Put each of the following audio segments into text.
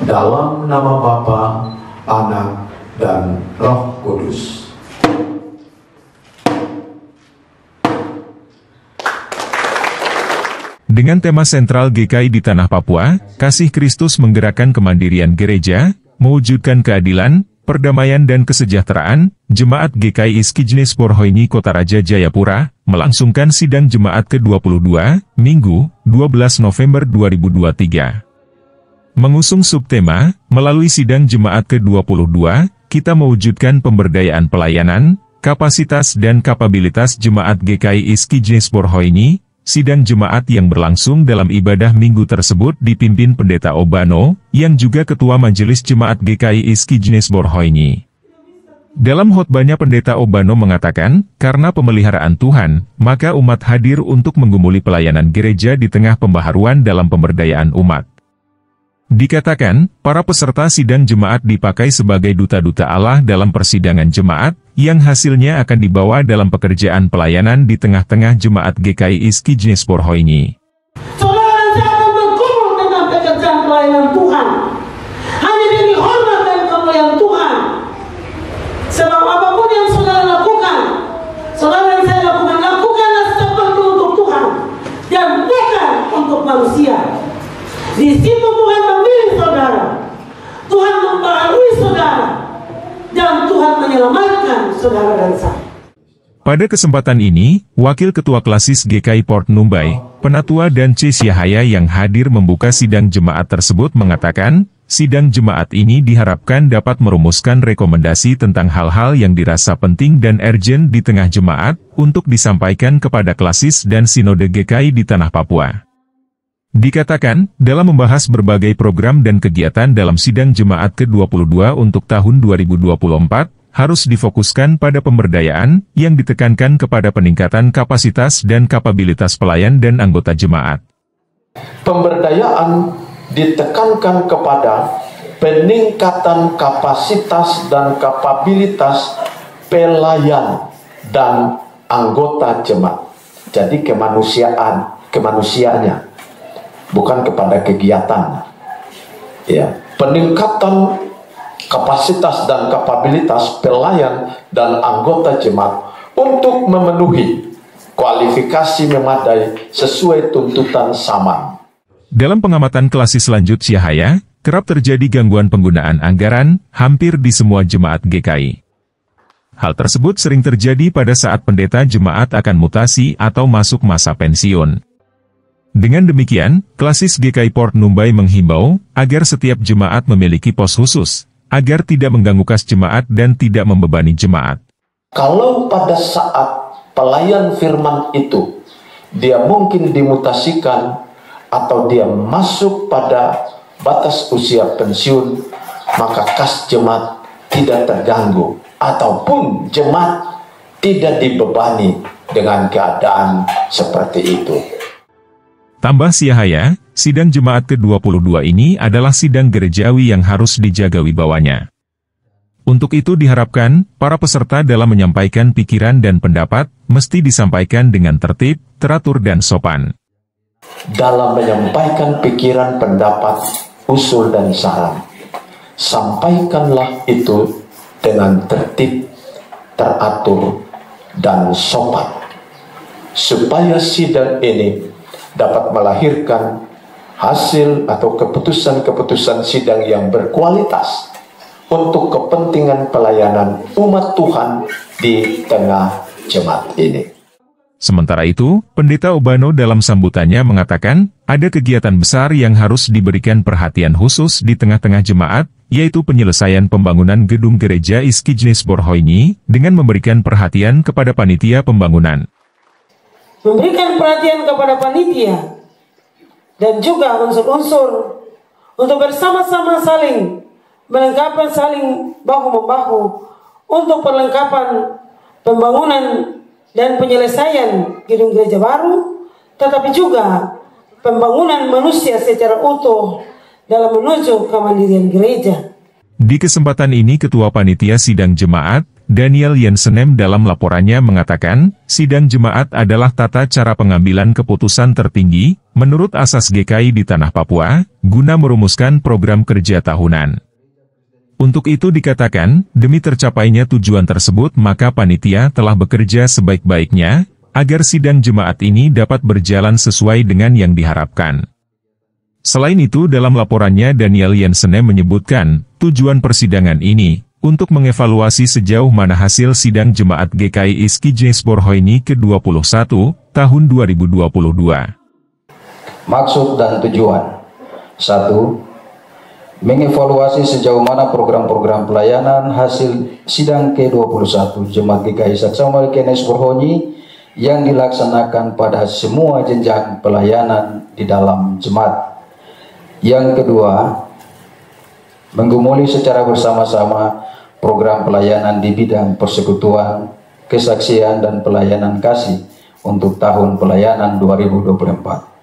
Dalam nama Bapa, Anak, dan Roh Kudus. Dengan tema sentral GKI di Tanah Papua, Kasih Kristus menggerakkan kemandirian gereja, mewujudkan keadilan, perdamaian dan kesejahteraan, Jemaat GKI Iskijnes Porhoini Kota Raja Jayapura, melangsungkan sidang Jemaat ke-22, Minggu, 12 November 2023. Mengusung subtema, melalui sidang Jemaat ke-22, kita mewujudkan pemberdayaan pelayanan, kapasitas dan kapabilitas Jemaat GKI Iskijnes Porhoini. Sidang Jemaat yang berlangsung dalam ibadah minggu tersebut dipimpin Pendeta Obano, yang juga Ketua Majelis Jemaat GKI Iskijnes Porhoini. Dalam khotbahnya Pendeta Obano mengatakan, karena pemeliharaan Tuhan, maka umat hadir untuk menggumuli pelayanan gereja di tengah pembaharuan dalam pemberdayaan umat. Dikatakan, para peserta sidang jemaat dipakai sebagai duta-duta Allah dalam persidangan jemaat, yang hasilnya akan dibawa dalam pekerjaan pelayanan di tengah-tengah jemaat GKI Iskijnes Porhoini. Saudara dan saya akan bergumul tentang pekerjaan pelayanan Tuhan. Hanya demi hormat dan kemuliaan Tuhan. Sebab apapun yang saudara lakukan, saudara dan saya lakukanlah seperti untuk Tuhan dan bukan untuk manusia. Di situ Tuhan memilih saudara, Tuhan membaharui saudara, dan Tuhan menyelamatkan saudara dan saya. Pada kesempatan ini, Wakil Ketua Klasis GKI Port Numbai, Penatua dan C. Syahaya yang hadir membuka sidang jemaat tersebut mengatakan, sidang jemaat ini diharapkan dapat merumuskan rekomendasi tentang hal-hal yang dirasa penting dan urgent di tengah jemaat, untuk disampaikan kepada Klasis dan Sinode GKI di Tanah Papua. Dikatakan, dalam membahas berbagai program dan kegiatan dalam sidang Jemaat ke-22 untuk tahun 2024, harus difokuskan pada pemberdayaan, yang ditekankan kepada peningkatan kapasitas dan kapabilitas pelayan dan anggota jemaat. Pemberdayaan ditekankan kepada peningkatan kapasitas dan kapabilitas pelayan dan anggota jemaat. Jadi kemanusiaannya, bukan kepada kegiatan. Ya, peningkatan kapasitas dan kapabilitas pelayan dan anggota jemaat untuk memenuhi kualifikasi memadai sesuai tuntutan zaman. Dalam pengamatan Klasis lanjut Syahaya, kerap terjadi gangguan penggunaan anggaran hampir di semua jemaat GKI. Hal tersebut sering terjadi pada saat pendeta jemaat akan mutasi atau masuk masa pensiun. Dengan demikian, Klasis GKI Port Numbai menghimbau agar setiap jemaat memiliki pos khusus, agar tidak mengganggu kas jemaat dan tidak membebani jemaat. Kalau pada saat pelayan firman itu, dia mungkin dimutasikan atau dia masuk pada batas usia pensiun, maka kas jemaat tidak terganggu, ataupun jemaat tidak dibebani dengan keadaan seperti itu. Tambah Syahaya, sidang Jemaat ke-22 ini adalah sidang gerejawi yang harus dijaga wibawanya. Untuk itu diharapkan, para peserta dalam menyampaikan pikiran dan pendapat, mesti disampaikan dengan tertib, teratur dan sopan. Dalam menyampaikan pikiran, pendapat, usul dan saran, sampaikanlah itu dengan tertib, teratur, dan sopan. Supaya sidang ini dapat melahirkan hasil atau keputusan-keputusan sidang yang berkualitas untuk kepentingan pelayanan umat Tuhan di tengah jemaat ini. Sementara itu, Pendeta Obano dalam sambutannya mengatakan, ada kegiatan besar yang harus diberikan perhatian khusus di tengah-tengah jemaat, yaitu penyelesaian pembangunan gedung gereja Iskijnes Porhoini, dengan memberikan perhatian kepada panitia pembangunan. Memberikan perhatian kepada panitia dan juga unsur-unsur untuk bersama-sama saling melengkapi, saling bahu-membahu untuk perlengkapan pembangunan dan penyelesaian gedung gereja baru, tetapi juga pembangunan manusia secara utuh dalam menuju kemandirian gereja. Di kesempatan ini Ketua Panitia Sidang Jemaat, Daniel Yensenem dalam laporannya mengatakan, sidang jemaat adalah tata cara pengambilan keputusan tertinggi, menurut asas GKI di Tanah Papua, guna merumuskan program kerja tahunan. Untuk itu dikatakan, demi tercapainya tujuan tersebut maka panitia telah bekerja sebaik-baiknya, agar sidang jemaat ini dapat berjalan sesuai dengan yang diharapkan. Selain itu dalam laporannya Daniel Yensenem menyebutkan, tujuan persidangan ini, untuk mengevaluasi sejauh mana hasil sidang jemaat GKI Iskijnes Borhoini ke-21, tahun 2022. Maksud dan tujuan 1. Mengevaluasi sejauh mana program-program pelayanan hasil sidang ke-21 Jemaat GKI Saksama Iskijnes Borhoini yang dilaksanakan pada semua jenjang pelayanan di dalam jemaat. Yang kedua, menggumuli secara bersama-sama program pelayanan di bidang persekutuan, kesaksian, dan pelayanan kasih untuk tahun pelayanan 2024.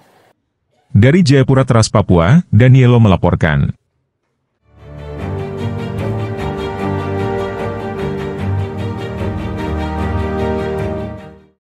Dari Jayapura Teras Papua, Danielo melaporkan.